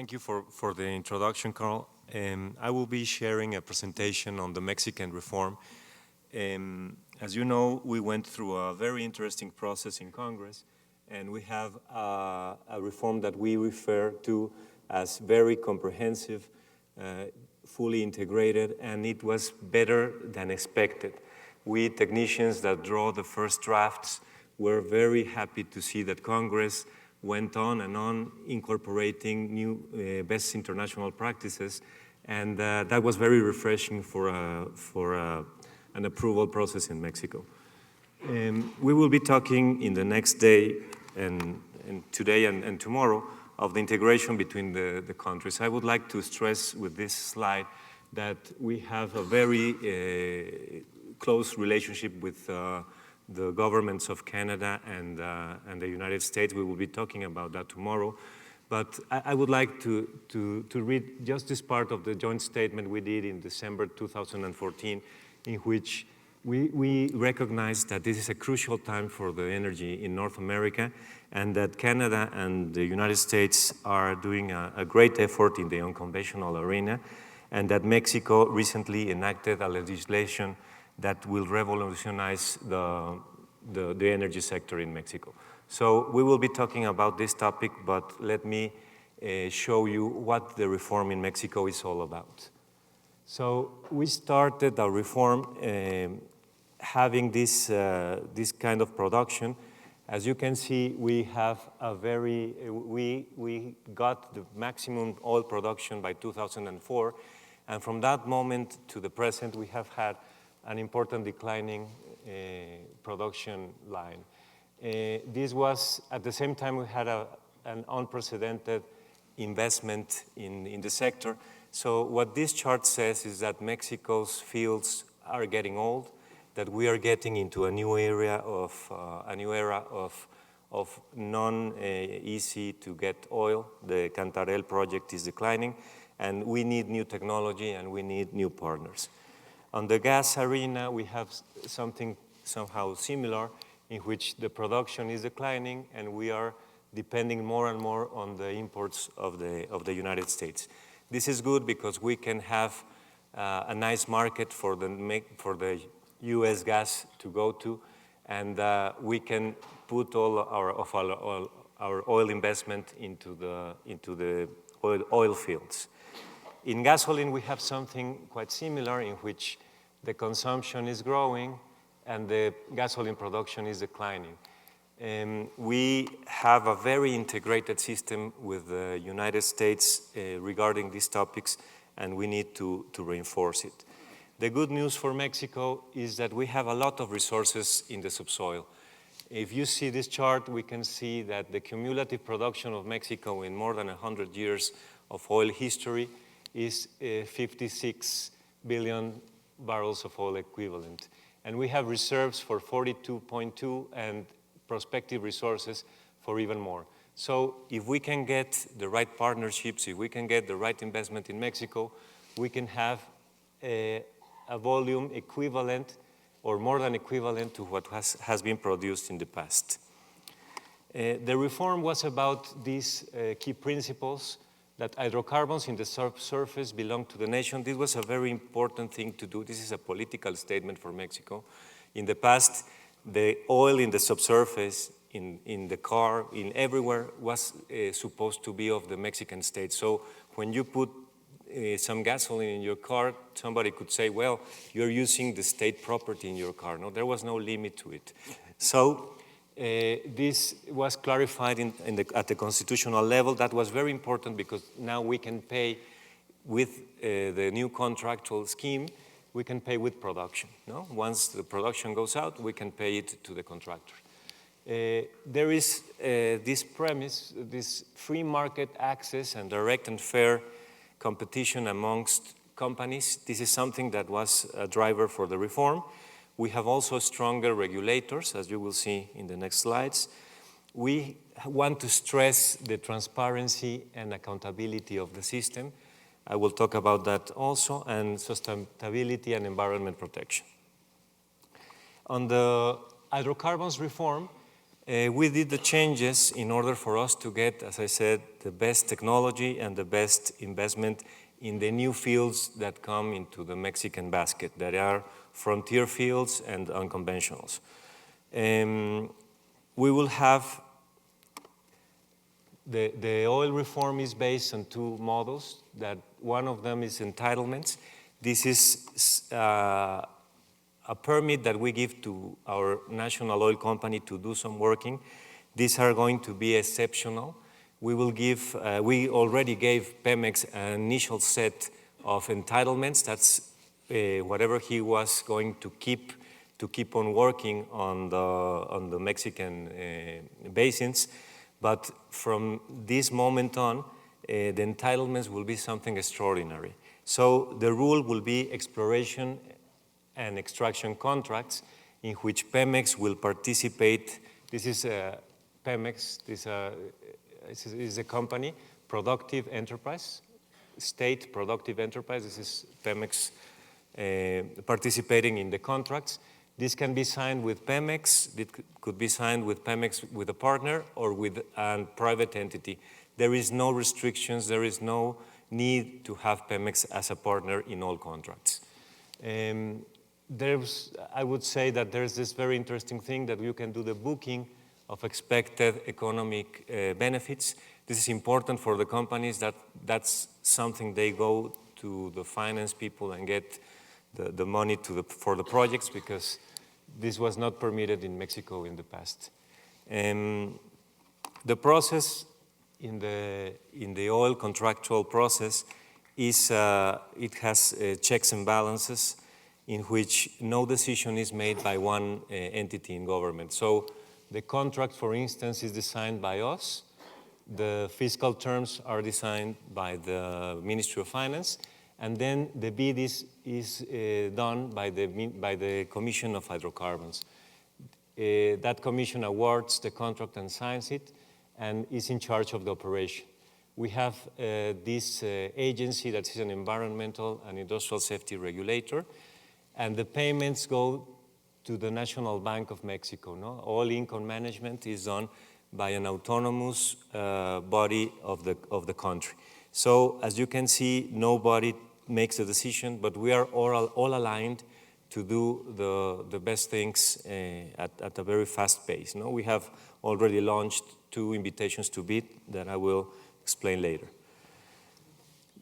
Thank you for the introduction, Carl. I will be sharing a presentation on the Mexican reform. As you know, we went through a very interesting process in Congress, and we have a reform that we refer to as very comprehensive, fully integrated, and it was better than expected. We technicians that draw the first drafts were very happy to see that Congress went on and on incorporating new best international practices, and that was very refreshing for an approval process in Mexico. We will be talking in the next day and today and tomorrow of the integration between the countries. I would like to stress with this slide that we have a very close relationship with the governments of Canada and the United States. We will be talking about that tomorrow. But I would like to read just this part of the joint statement we did in December 2014, in which we recognize that this is a crucial time for the energy in North America, and that Canada and the United States are doing a great effort in the unconventional arena, and that Mexico recently enacted a legislation that will revolutionize the energy sector in Mexico. So we will be talking about this topic, but let me show you what the reform in Mexico is all about. So we started our reform having this kind of production. As you can see, we have we got the maximum oil production by 2004, and from that moment to the present, we have had an important declining production line. This was, at the same time, we had an unprecedented investment in the sector. So what this chart says is that Mexico's fields are getting old, that we are getting into a new era of non-easy to get oil. The Cantarell project is declining, and we need new technology and we need new partners. On the gas arena, we have something somehow similar, in which the production is declining and we are depending more and more on the imports of the United States. This is good because we can have a nice market for the U.S. gas to go to, and we can put all our oil investment into the oil fields. In gasoline, we have something quite similar, in which the consumption is growing and the gasoline production is declining. We have a very integrated system with the United States regarding these topics, and we need to reinforce it. The good news for Mexico is that we have a lot of resources in the subsoil. If you see this chart, we can see that the cumulative production of Mexico in more than 100 years of oil history is 56 billion barrels of oil equivalent. And we have reserves for 42.2 and prospective resources for even more. So if we can get the right partnerships, if we can get the right investment in Mexico, we can have a volume equivalent or more than equivalent to what has been produced in the past. The reform was about these key principles, that hydrocarbons in the subsurface belong to the nation. This was a very important thing to do. This is a political statement for Mexico. In the past, the oil in the subsurface, in the car, in everywhere, was supposed to be of the Mexican state. So when you put some gasoline in your car, somebody could say, well, you're using the state property in your car. No, there was no limit to it. So this was clarified at the constitutional level. That was very important because now we can pay with the new contractual scheme, we can pay with production. No? Once the production goes out, we can pay it to the contractor. There is this premise, this free market access and direct and fair competition amongst companies. This is something that was a driver for the reform. We have also stronger regulators, as you will see in the next slides. We want to stress the transparency and accountability of the system. I will talk about that also, and sustainability and environment protection. On the hydrocarbons reform, We did the changes in order for us to get, as I said, the best technology and the best investment in the new fields that come into the Mexican basket, that are frontier fields and unconventionals. We will have, the oil reform is based on two models, that one of them is entitlements. This is a permit that we give to our national oil company to do some working. These are going to be exceptional. We will give, we already gave Pemex an initial set of entitlements. That's whatever he was going to keep on working on the Mexican basins. But from this moment on, the entitlements will be something extraordinary. So the rule will be exploration and extraction contracts in which Pemex will participate. This is Pemex, this is a company, productive enterprise, state productive enterprise. This is Pemex participating in the contracts. This can be signed with Pemex. It could be signed with Pemex with a partner or with a private entity. There is no restrictions. There is no need to have Pemex as a partner in all contracts. I would say that there's this very interesting thing that you can do the booking of expected economic benefits. This is important for the companies. That's something they go to the finance people and get the money for the projects, because this was not permitted in Mexico in the past. The process in the oil contractual process is it has checks and balances in which no decision is made by one entity in government. So the contract, for instance, is designed by us. The fiscal terms are designed by the Ministry of Finance, and then the bid is done by the Commission of Hydrocarbons. That commission awards the contract and signs it, and is in charge of the operation. We have this agency that is an environmental and industrial safety regulator, and the payments go to the National Bank of Mexico. No? All income management is done by an autonomous body of the country. So as you can see, nobody makes a decision, but we are all aligned to do the best things at a very fast pace. No? We have already launched 2 invitations to bid that I will explain later.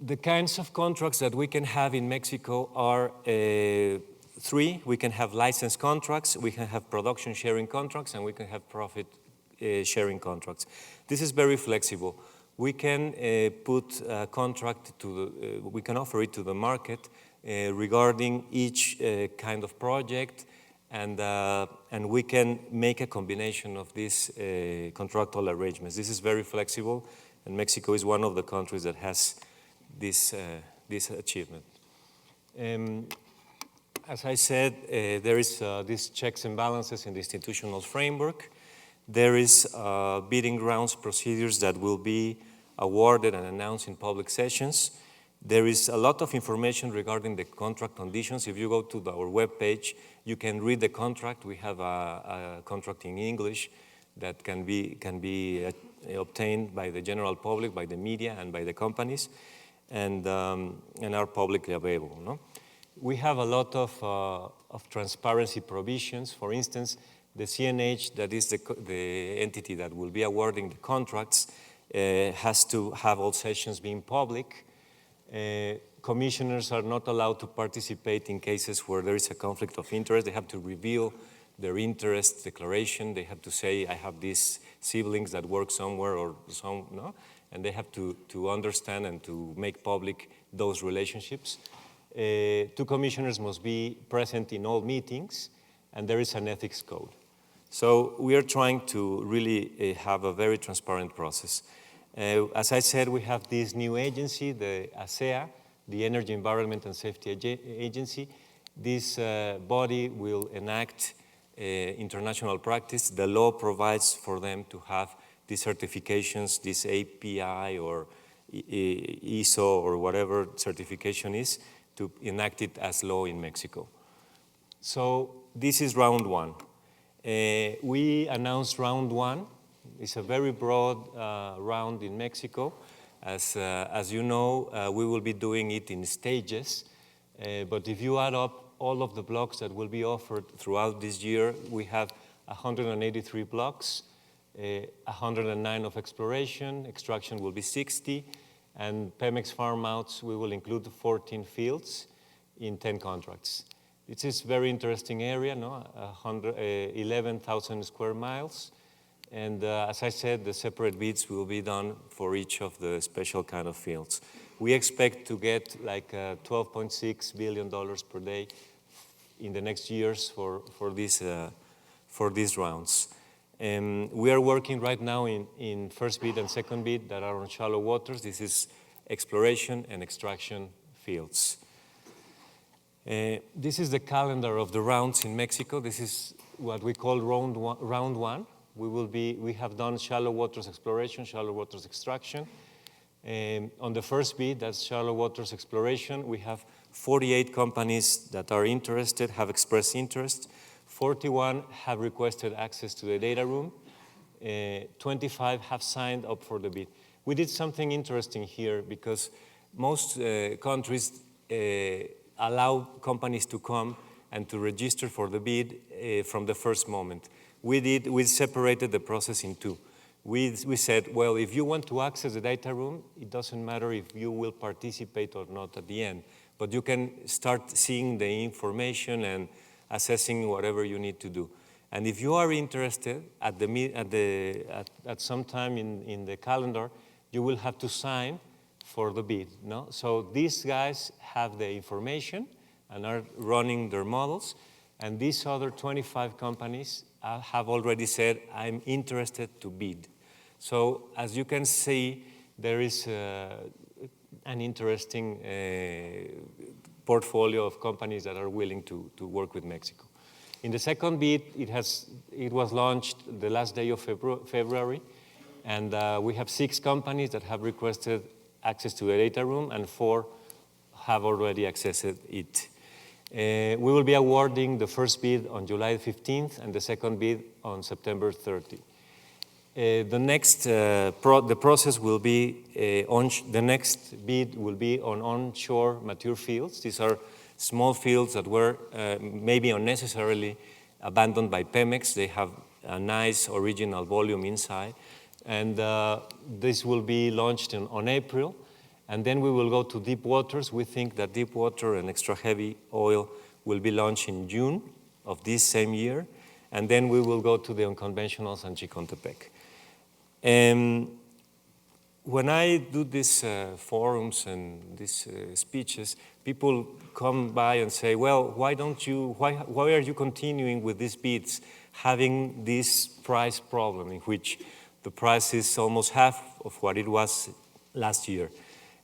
The kinds of contracts that we can have in Mexico are 3. We can have license contracts, we can have production sharing contracts, and we can have profit sharing contracts. This is very flexible. We can put a contract we can offer it to the market regarding each kind of project, and we can make a combination of these contractual arrangements. This is very flexible, and Mexico is one of the countries that has this achievement. As I said, there is these checks and balances in the institutional framework. There is bidding grounds procedures that will be awarded and announced in public sessions. There is a lot of information regarding the contract conditions. If you go to our webpage, you can read the contract. We have a contract in English that can be obtained by the general public, by the media, and by the companies, and are publicly available. No? We have a lot of transparency provisions. For instance, the CNH, that is the entity that will be awarding the contracts, has to have all sessions being public. Commissioners are not allowed to participate in cases where there is a conflict of interest. They have to reveal their interest declaration. They have to say, I have these siblings that work somewhere or some, no? And they have to understand and to make public those relationships. 2 commissioners must be present in all meetings, and there is an ethics code. So we are trying to really have a very transparent process. As I said, we have this new agency, the ASEA, the Energy, Environment, and Safety Agency. This body will enact international practice. The law provides for them to have these certifications, this API or ISO or whatever certification is, to enact it as law in Mexico. So this is round 1. We announced round one. It's a very broad round in Mexico. As you know, we will be doing it in stages. But if you add up all of the blocks that will be offered throughout this year, we have 183 blocks, 109 of exploration, extraction will be 60, and Pemex farm-outs, we will include 14 fields in 10 contracts. This is a very interesting area, no? 11,000 square miles. And as I said, the separate bids will be done for each of the special kind of fields. We expect to get like $12.6 billion per day in the next years for these rounds. We are working right now in first bid and second bid that are on shallow waters. This is exploration and extraction fields. This is the calendar of the rounds in Mexico. This is what we call round one. We have done shallow waters exploration, shallow waters extraction. On the first bid, that's shallow waters exploration, we have 48 companies that are interested, have expressed interest. 41 have requested access to the data room. 25 have signed up for the bid. We did something interesting here because most countries allow companies to come and to register for the bid from the first moment. We separated the process in two. We said, well, if you want to access the data room, it doesn't matter if you will participate or not at the end, but you can start seeing the information and assessing whatever you need to do. And if you are interested at some time in the calendar, you will have to sign for the bid. No? So these guys have the information and are running their models, and these other 25 companies have already said, I'm interested to bid. So as you can see, there is an interesting portfolio of companies that are willing to work with Mexico. In the second bid, it was launched the last day of February, and we have 6 companies that have requested access to the data room, and 4 have already accessed it. We will be awarding the first bid on July 15th and the second bid on September 30th. The process will be, the next bid will be on onshore mature fields. These are small fields that were maybe unnecessarily abandoned by Pemex. They have a nice original volume inside. And this will be launched on April. And then we will go to deep waters. We think that deep water and extra heavy oil will be launched in June of this same year. And then we will go to the unconventionals and Chicontepec. When I do these forums and these speeches, people come by and say, well, why are you continuing with these bids, having this price problem in which the price is almost half of what it was last year?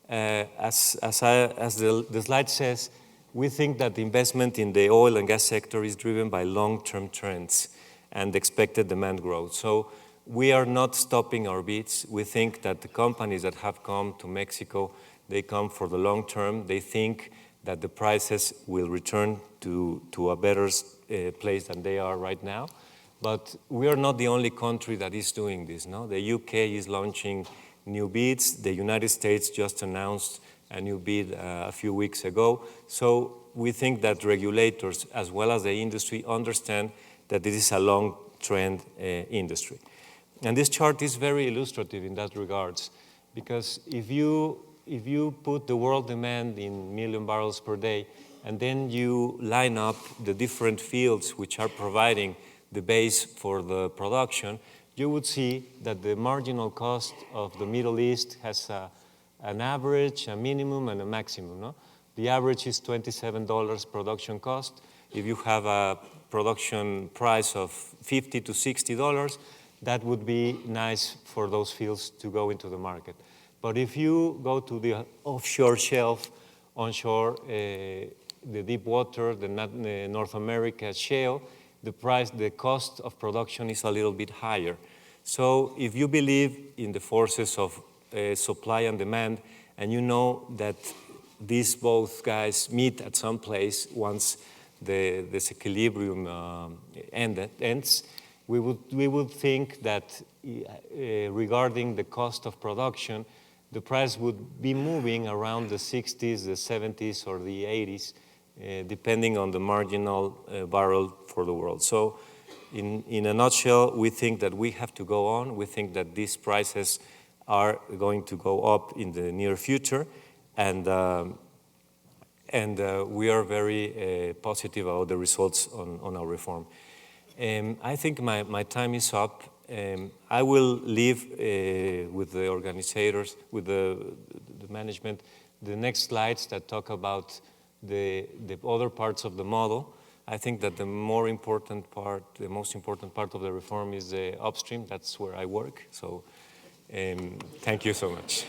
As the slide says, we think that the investment in the oil and gas sector is driven by long-term trends and expected demand growth. So we are not stopping our bids. We think that the companies that have come to Mexico, they come for the long term. They think that the prices will return to a better place than they are right now. But we are not the only country that is doing this. No? The UK is launching new bids. The United States just announced a new bid a few weeks ago. So we think that regulators, as well as the industry, understand that this is a long trend industry. And this chart is very illustrative in that regards, because if you put the world demand in million barrels per day, and then you line up the different fields which are providing the base for the production, you would see that the marginal cost of the Middle East has an average, a minimum, and a maximum. No? The average is $27 production cost. If you have a production price of $50 to $60, that would be nice for those fields to go into the market. But if you go to the offshore shelf, onshore, the deep water, the North America shale, the cost of production is a little bit higher. So if you believe in the forces of supply and demand, and you know that these both guys meet at some place once the disequilibrium ends, we would think that regarding the cost of production, the price would be moving around the 60s, the 70s, or the 80s, depending on the marginal barrel for the world. So in a nutshell, we think that we have to go on. We think that these prices are going to go up in the near future, and we are very positive about the results on our reform. I think my time is up. I will leave with the organizers, with the management, the next slides that talk about the other parts of the model. I think that the most important part of the reform is the upstream. That's where I work. So thank you so much.